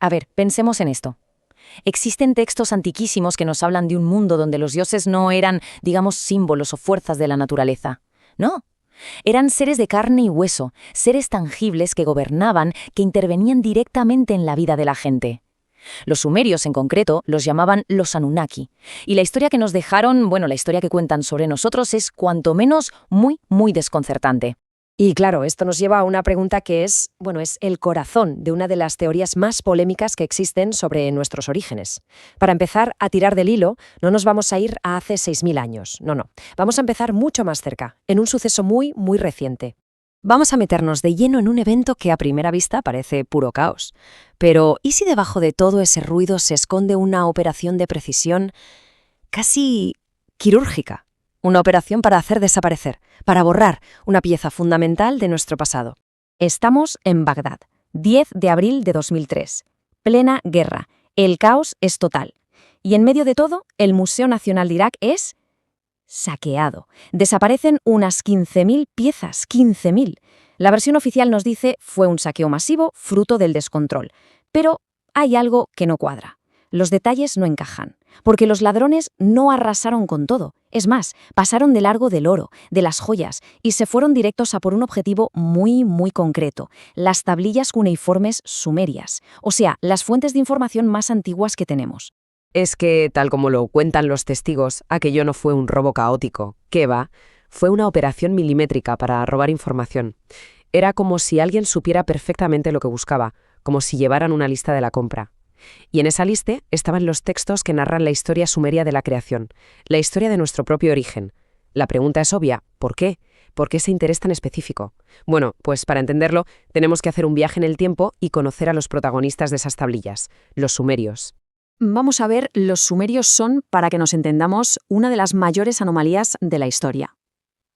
A ver, pensemos en esto. Existen textos antiquísimos que nos hablan de un mundo donde los dioses no eran, digamos, símbolos o fuerzas de la naturaleza. No, eran seres de carne y hueso, seres tangibles que gobernaban, que intervenían directamente en la vida de la gente. Los sumerios, en concreto, los llamaban los Anunnaki. Y la historia que nos dejaron, la historia que cuentan sobre nosotros es cuanto menos muy, muy desconcertante. Y claro, esto nos lleva a una pregunta que es el corazón de una de las teorías más polémicas que existen sobre nuestros orígenes. Para empezar a tirar del hilo, no nos vamos a ir a hace 6.000 años, no. Vamos a empezar mucho más cerca, en un suceso muy, muy reciente. Vamos a meternos de lleno en un evento que a primera vista parece puro caos. Pero, ¿y si debajo de todo ese ruido se esconde una operación de precisión casi quirúrgica? Una operación para hacer desaparecer, para borrar una pieza fundamental de nuestro pasado. Estamos en Bagdad, 10 de abril de 2003. Plena guerra. El caos es total. Y en medio de todo, el Museo Nacional de Irak es saqueado. Desaparecen unas 15.000 piezas, 15.000. La versión oficial nos dice fue un saqueo masivo, fruto del descontrol. Pero hay algo que no cuadra. Los detalles no encajan, porque los ladrones no arrasaron con todo. Es más, pasaron de largo del oro, de las joyas, y se fueron directos a por un objetivo muy, muy concreto: las tablillas cuneiformes sumerias, o sea, las fuentes de información más antiguas que tenemos. Es que, tal como lo cuentan los testigos, aquello no fue un robo caótico. ¿Qué va? Fue una operación milimétrica para robar información. Era como si alguien supiera perfectamente lo que buscaba, como si llevaran una lista de la compra. Y en esa lista estaban los textos que narran la historia sumeria de la creación, la historia de nuestro propio origen. La pregunta es obvia: ¿por qué? ¿Por qué ese interés tan específico? Bueno, pues para entenderlo, tenemos que hacer un viaje en el tiempo y conocer a los protagonistas de esas tablillas, los sumerios. Vamos a ver, los sumerios son, para que nos entendamos, una de las mayores anomalías de la historia.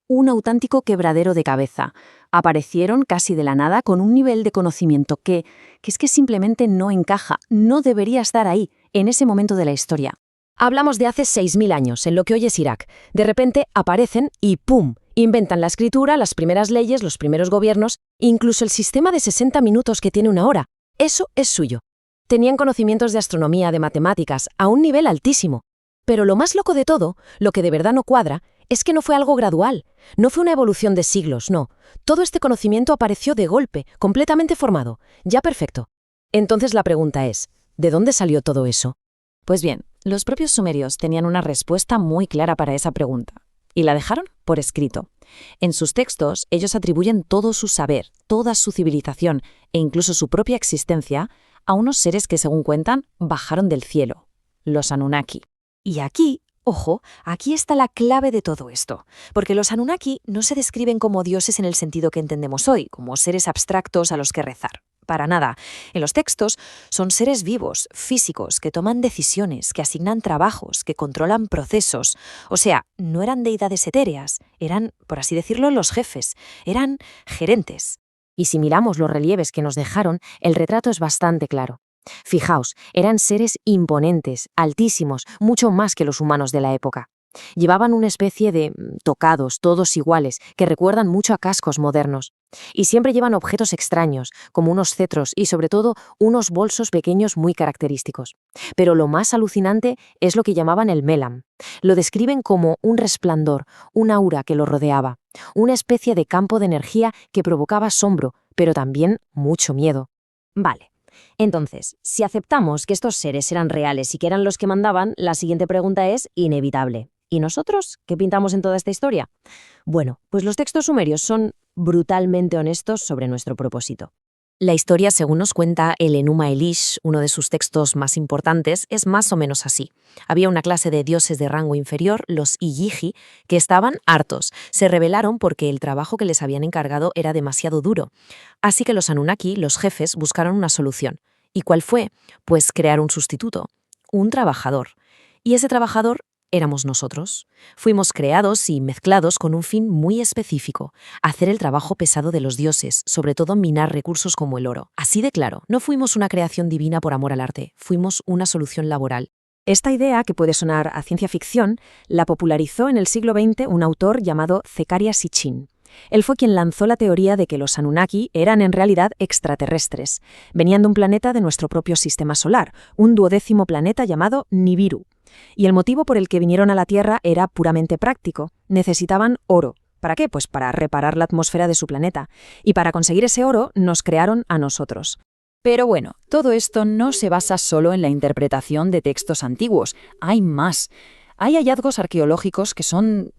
Un auténtico quebradero de cabeza. Aparecieron casi de la nada con un nivel de conocimiento que es que simplemente no encaja, no debería estar ahí, en ese momento de la historia. Hablamos de hace 6.000 años, en lo que hoy es Irak. De repente aparecen y ¡pum!, inventan la escritura, las primeras leyes, los primeros gobiernos, incluso el sistema de 60 minutos que tiene una hora. Eso es suyo. Tenían conocimientos de astronomía, de matemáticas, a un nivel altísimo. Pero lo más loco de todo, lo que de verdad no cuadra, es que no fue algo gradual, no fue una evolución de siglos, no. Todo este conocimiento apareció de golpe, completamente formado, ya perfecto. Entonces la pregunta es, ¿de dónde salió todo eso? Pues bien, los propios sumerios tenían una respuesta muy clara para esa pregunta, y la dejaron por escrito. En sus textos, ellos atribuyen todo su saber, toda su civilización e incluso su propia existencia a unos seres que, según cuentan, bajaron del cielo, los Anunnaki. Y aquí, ojo, aquí está la clave de todo esto, porque los Anunnaki no se describen como dioses en el sentido que entendemos hoy, como seres abstractos a los que rezar. Para nada. En los textos son seres vivos, físicos, que toman decisiones, que asignan trabajos, que controlan procesos. O sea, no eran deidades etéreas, eran, por así decirlo, los jefes, eran gerentes. Y si miramos los relieves que nos dejaron, el retrato es bastante claro. Fijaos, eran seres imponentes, altísimos, mucho más que los humanos de la época. Llevaban una especie de tocados, todos iguales, que recuerdan mucho a cascos modernos. Y siempre llevan objetos extraños, como unos cetros y sobre todo unos bolsos pequeños muy característicos. Pero lo más alucinante es lo que llamaban el melam. Lo describen como un resplandor, un aura que lo rodeaba, una especie de campo de energía que provocaba asombro, pero también mucho miedo. Vale. Entonces, si aceptamos que estos seres eran reales y que eran los que mandaban, la siguiente pregunta es inevitable. ¿Y nosotros? ¿Qué pintamos en toda esta historia? Bueno, pues los textos sumerios son brutalmente honestos sobre nuestro propósito. La historia, según nos cuenta el Enuma Elish, uno de sus textos más importantes, es más o menos así. Había una clase de dioses de rango inferior, los Iyiji, que estaban hartos. Se rebelaron porque el trabajo que les habían encargado era demasiado duro. Así que los Anunnaki, los jefes, buscaron una solución. ¿Y cuál fue? Pues crear un sustituto, un trabajador. Y ese trabajador éramos nosotros. Fuimos creados y mezclados con un fin muy específico: hacer el trabajo pesado de los dioses, sobre todo minar recursos como el oro. Así de claro, no fuimos una creación divina por amor al arte, fuimos una solución laboral. Esta idea, que puede sonar a ciencia ficción, la popularizó en el siglo XX un autor llamado Zecharia Sitchin. Él fue quien lanzó la teoría de que los Anunnaki eran en realidad extraterrestres. Venían de un planeta de nuestro propio sistema solar, un 12º planeta llamado Nibiru. Y el motivo por el que vinieron a la Tierra era puramente práctico. Necesitaban oro. ¿Para qué? Pues para reparar la atmósfera de su planeta. Y para conseguir ese oro nos crearon a nosotros. Pero bueno, todo esto no se basa solo en la interpretación de textos antiguos. Hay más. Hay hallazgos arqueológicos que son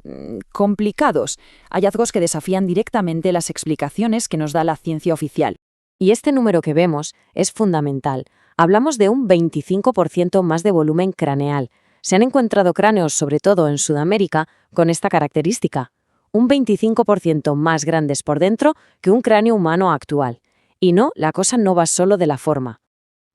complicados, hallazgos que desafían directamente las explicaciones que nos da la ciencia oficial. Y este número que vemos es fundamental. Hablamos de un 25% más de volumen craneal. Se han encontrado cráneos, sobre todo en Sudamérica, con esta característica. Un 25% más grandes por dentro que un cráneo humano actual. Y no, la cosa no va solo de la forma.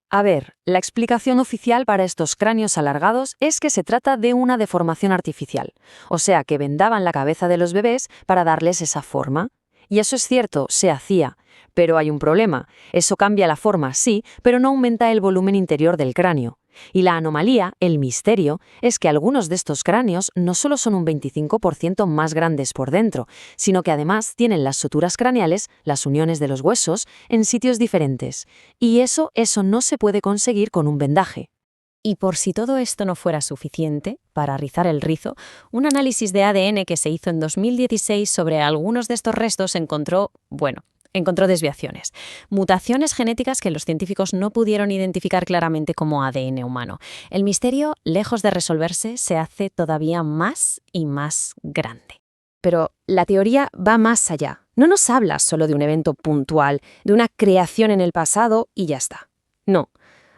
A ver, la explicación oficial para estos cráneos alargados es que se trata de una deformación artificial, o sea, que vendaban la cabeza de los bebés para darles esa forma. Y eso es cierto, se hacía. Pero hay un problema. Eso cambia la forma, sí, pero no aumenta el volumen interior del cráneo. Y la anomalía, el misterio, es que algunos de estos cráneos no solo son un 25% más grandes por dentro, sino que además tienen las suturas craneales, las uniones de los huesos, en sitios diferentes. Y eso no se puede conseguir con un vendaje. Y por si todo esto no fuera suficiente, para rizar el rizo, un análisis de ADN que se hizo en 2016 sobre algunos de estos restos encontró desviaciones, mutaciones genéticas que los científicos no pudieron identificar claramente como ADN humano. El misterio, lejos de resolverse, se hace todavía más y más grande. Pero la teoría va más allá. No nos habla solo de un evento puntual, de una creación en el pasado y ya está. No,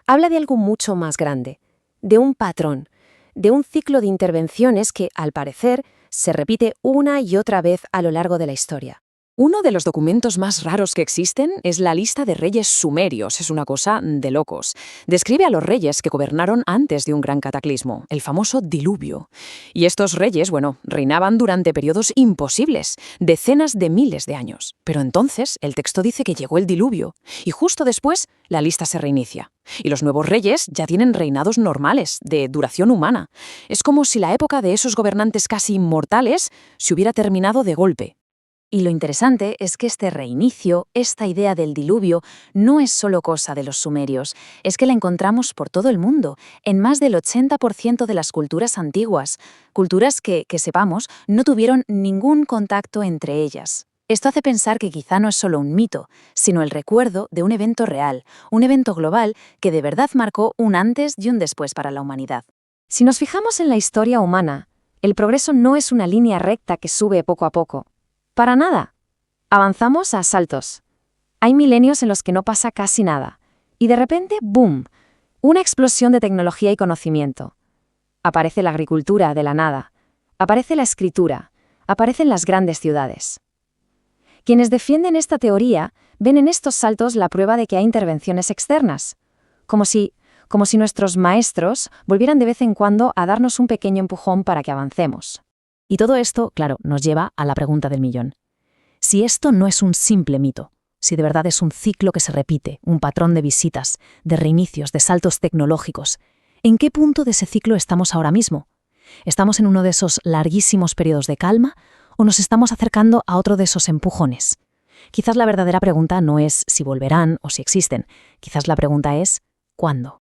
habla de algo mucho más grande, de un patrón, de un ciclo de intervenciones que, al parecer, se repite una y otra vez a lo largo de la historia. Uno de los documentos más raros que existen es la lista de reyes sumerios. Es una cosa de locos. Describe a los reyes que gobernaron antes de un gran cataclismo, el famoso diluvio. Y estos reyes, reinaban durante periodos imposibles, decenas de miles de años. Pero entonces el texto dice que llegó el diluvio, y justo después la lista se reinicia. Y los nuevos reyes ya tienen reinados normales, de duración humana. Es como si la época de esos gobernantes casi inmortales se hubiera terminado de golpe. Y lo interesante es que este reinicio, esta idea del diluvio, no es solo cosa de los sumerios, es que la encontramos por todo el mundo, en más del 80% de las culturas antiguas, culturas que sepamos, no tuvieron ningún contacto entre ellas. Esto hace pensar que quizá no es solo un mito, sino el recuerdo de un evento real, un evento global que de verdad marcó un antes y un después para la humanidad. Si nos fijamos en la historia humana, el progreso no es una línea recta que sube poco a poco. Para nada. Avanzamos a saltos. Hay milenios en los que no pasa casi nada. Y de repente, ¡boom!, una explosión de tecnología y conocimiento. Aparece la agricultura de la nada. Aparece la escritura. Aparecen las grandes ciudades. Quienes defienden esta teoría ven en estos saltos la prueba de que hay intervenciones externas. Como si nuestros maestros volvieran de vez en cuando a darnos un pequeño empujón para que avancemos. Y todo esto, claro, nos lleva a la pregunta del millón. Si esto no es un simple mito, si de verdad es un ciclo que se repite, un patrón de visitas, de reinicios, de saltos tecnológicos, ¿en qué punto de ese ciclo estamos ahora mismo? ¿Estamos en uno de esos larguísimos periodos de calma o nos estamos acercando a otro de esos empujones? Quizás la verdadera pregunta no es si volverán o si existen. Quizás la pregunta es ¿cuándo?